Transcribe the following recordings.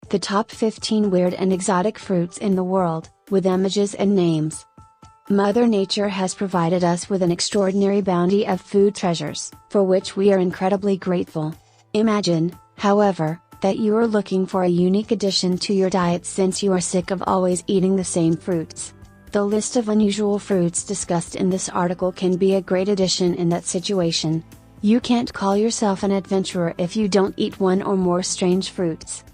The top 15 weird and exotic fruits in the world, with images and names. Mother Nature has provided us with an extraordinary bounty of food treasures, for which we are incredibly grateful. Imagine, however, that you are looking for a unique addition to your diet since you are sick of always eating the same fruits. The list of unusual fruits discussed in this article can be a great addition in that situation. You can't call yourself an adventurer if you don't eat one or more strange fruits.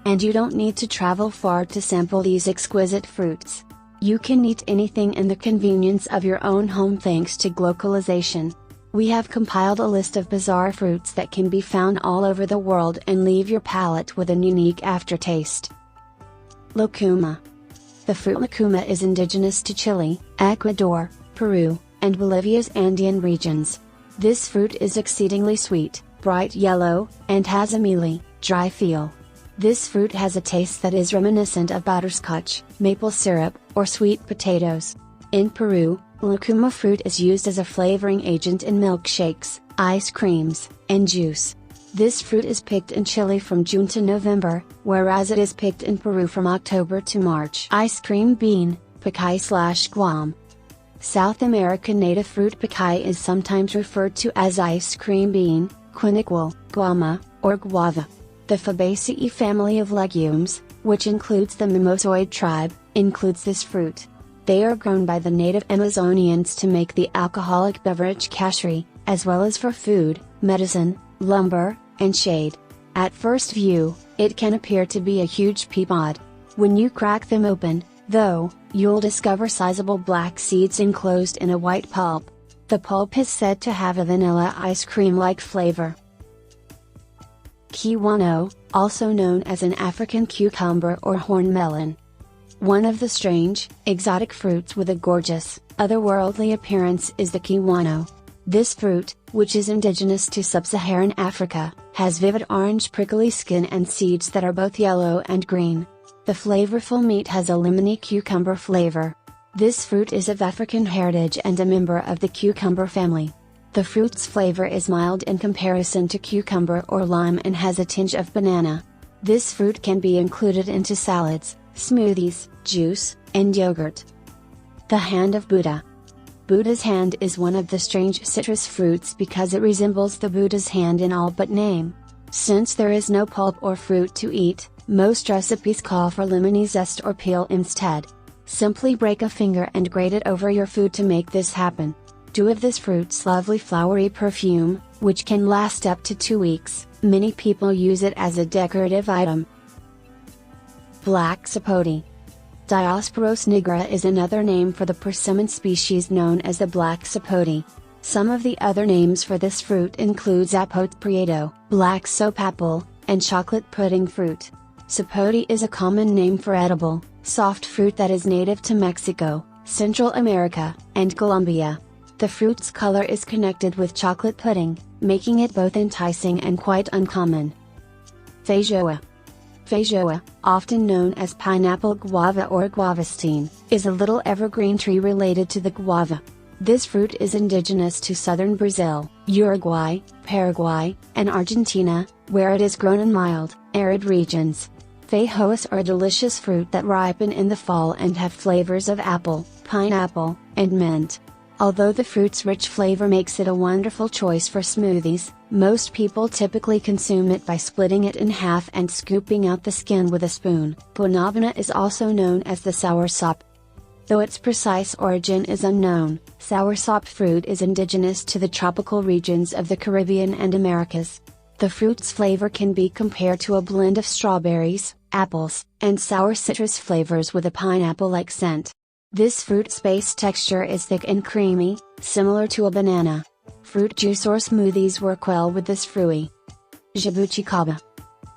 And you don't need to travel far to sample these exquisite fruits. You can eat anything in the convenience of your own home thanks to globalization. We have compiled a list of bizarre fruits that can be found all over the world and leave your palate with a unique aftertaste. Lucuma. The fruit lucuma is indigenous to Chile, Ecuador, Peru, and Bolivia's Andean regions. This fruit is exceedingly sweet, bright yellow, and has a mealy, dry feel. This fruit has a taste that is reminiscent of butterscotch, maple syrup, or sweet potatoes. In Peru, lucuma fruit is used as a flavoring agent in milkshakes, ice creams, and juice. This fruit is picked in Chile from June to November, whereas it is picked in Peru from October to March. Ice cream bean, pacay/guam. South American native fruit pacay is sometimes referred to as ice cream bean, quiniquil, guama, or guava. The Fabaceae family of legumes, which includes the mimosoid tribe, includes this fruit. They are grown by the native Amazonians to make the alcoholic beverage cashri, as well as for food, medicine, lumber, and shade. At first view, it can appear to be a huge pea pod. When you crack them open, though, you'll discover sizable black seeds enclosed in a white pulp. The pulp is said to have a vanilla ice cream-like flavor. Kiwano, also known as an African cucumber or horn melon. One of the strange, exotic fruits with a gorgeous, otherworldly appearance is the kiwano. This fruit, which is indigenous to sub-Saharan Africa, has vivid orange prickly skin and seeds that are both yellow and green. The flavorful meat has a lemony cucumber flavor. This fruit is of African heritage and a member of the cucumber family. The fruit's flavor is mild in comparison to cucumber or lime and has a tinge of banana. This fruit can be included into salads, smoothies, juice, and yogurt. The hand of Buddha. Buddha's hand is one of the strange citrus fruits because it resembles the Buddha's hand in all but name. Since there is no pulp or fruit to eat, most recipes call for lemony zest or peel instead. Simply break a finger and grate it over your food to make this happen. Due of this fruit's lovely flowery perfume, which can last up to 2 weeks, many people use it as a decorative item. Black sapote. Diosporos nigra is another name for the persimmon species known as the black sapote. Some of the other names for this fruit include zapote prieto, black soap apple, and chocolate pudding fruit. Sapote is a common name for edible, soft fruit that is native to Mexico, Central America, and Colombia. The fruit's color is connected with chocolate pudding, making it both enticing and quite uncommon. Feijoa. Feijoa, often known as pineapple guava or guavastine, is a little evergreen tree related to the guava. This fruit is indigenous to southern Brazil, Uruguay, Paraguay, and Argentina, where it is grown in mild, arid regions. Feijoas are a delicious fruit that ripen in the fall and have flavors of apple, pineapple, and mint. Although the fruit's rich flavor makes it a wonderful choice for smoothies, most people typically consume it by splitting it in half and scooping out the skin with a spoon. Guanabana is also known as the soursop. Though its precise origin is unknown, soursop fruit is indigenous to the tropical regions of the Caribbean and Americas. The fruit's flavor can be compared to a blend of strawberries, apples, and sour citrus flavors with a pineapple-like scent. This fruit's base texture is thick and creamy, similar to a banana. Fruit juice or smoothies work well with this fruit. Jabuticaba.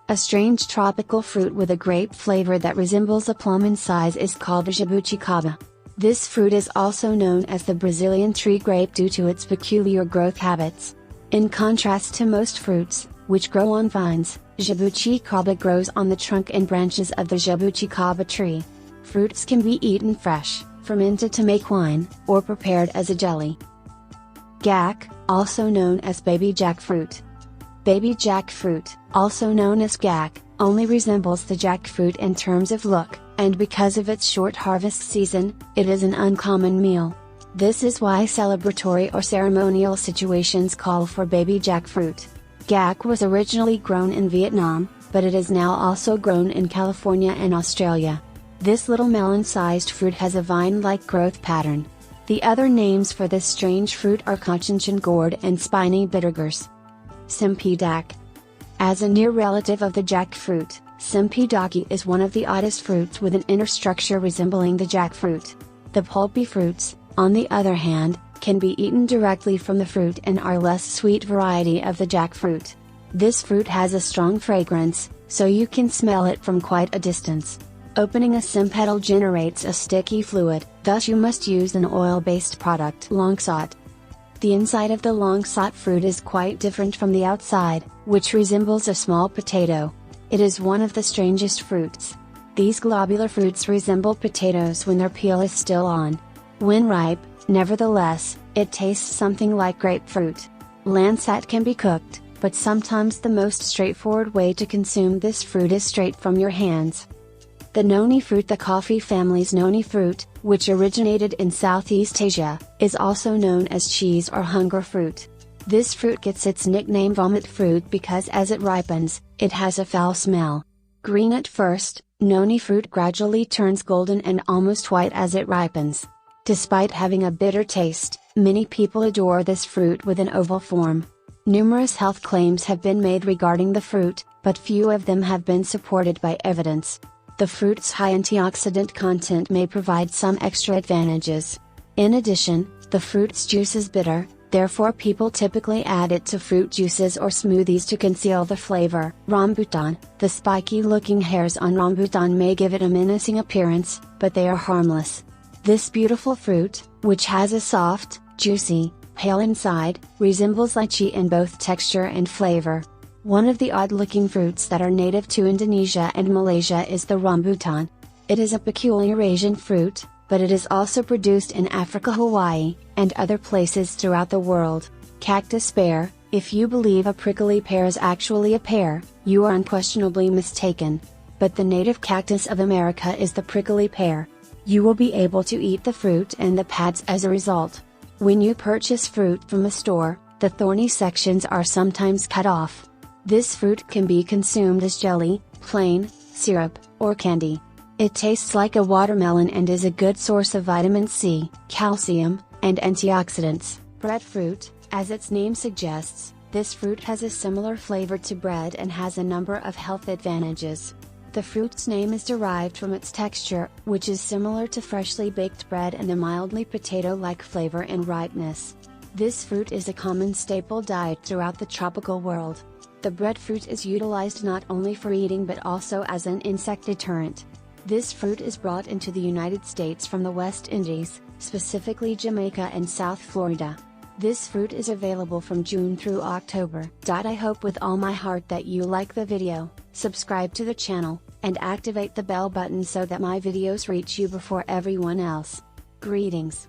A strange tropical fruit with a grape flavor that resembles a plum in size is called the jabuticaba. This fruit is also known as the Brazilian tree grape due to its peculiar growth habits. In contrast to most fruits, which grow on vines, jabuticaba grows on the trunk and branches of the jabuticaba tree. Fruits can be eaten fresh, fermented to make wine, or prepared as a jelly. Gac, also known as baby jackfruit. Baby jackfruit, also known as gac, only resembles the jackfruit in terms of look, and because of its short harvest season, it is an uncommon meal. This is why celebratory or ceremonial situations call for baby jackfruit. Gac was originally grown in Vietnam, but it is now also grown in California and Australia. This little melon-sized fruit has a vine-like growth pattern. The other names for this strange fruit are Cochinchon gourd and spiny bittergers. Sempidac. As a near relative of the jackfruit, Sempidaci is one of the oddest fruits with an inner structure resembling the jackfruit. The pulpy fruits, on the other hand, can be eaten directly from the fruit and are less sweet variety of the jackfruit. This fruit has a strong fragrance, so you can smell it from quite a distance. Opening a sempetal generates a sticky fluid, thus you must use an oil-based product. Longsot. The inside of the longsot fruit is quite different from the outside, which resembles a small potato. It is one of the strangest fruits. These globular fruits resemble potatoes when their peel is still on. When ripe, nevertheless, it tastes something like grapefruit. Lansat can be cooked, but sometimes the most straightforward way to consume this fruit is straight from your hands. The noni fruit. The coffee family's noni fruit, which originated in Southeast Asia, is also known as cheese or hunger fruit. This fruit gets its nickname vomit fruit because as it ripens, it has a foul smell. Green at first, noni fruit gradually turns golden and almost white as it ripens. Despite having a bitter taste, many people adore this fruit with an oval form. Numerous health claims have been made regarding the fruit, but few of them have been supported by evidence. The fruit's high antioxidant content may provide some extra advantages. In addition, the fruit's juice is bitter, therefore people typically add it to fruit juices or smoothies to conceal the flavor. Rambutan. The spiky-looking hairs on rambutan may give it a menacing appearance, but they are harmless. This beautiful fruit, which has a soft, juicy, pale inside, resembles lychee in both texture and flavor. One of the odd-looking fruits that are native to Indonesia and Malaysia is the rambutan. It is a peculiar Asian fruit, but it is also produced in Africa, Hawaii, and other places throughout the world. Cactus pear. If you believe a prickly pear is actually a pear, you are unquestionably mistaken. But the native cactus of America is the prickly pear. You will be able to eat the fruit and the pads as a result. When you purchase fruit from a store, the thorny sections are sometimes cut off. This fruit can be consumed as jelly, plain, syrup, or candy. It tastes like a watermelon and is a good source of vitamin C, calcium, and antioxidants. Breadfruit. As its name suggests, this fruit has a similar flavor to bread and has a number of health advantages. The fruit's name is derived from its texture, which is similar to freshly baked bread and a mildly potato-like flavor and ripeness. This fruit is a common staple diet throughout the tropical world. The breadfruit is utilized not only for eating but also as an insect deterrent. This fruit is brought into the United States from the West Indies, specifically Jamaica and South Florida. This fruit is available from June through October. I hope with all my heart that you like the video, subscribe to the channel, and activate the bell button so that my videos reach you before everyone else. Greetings.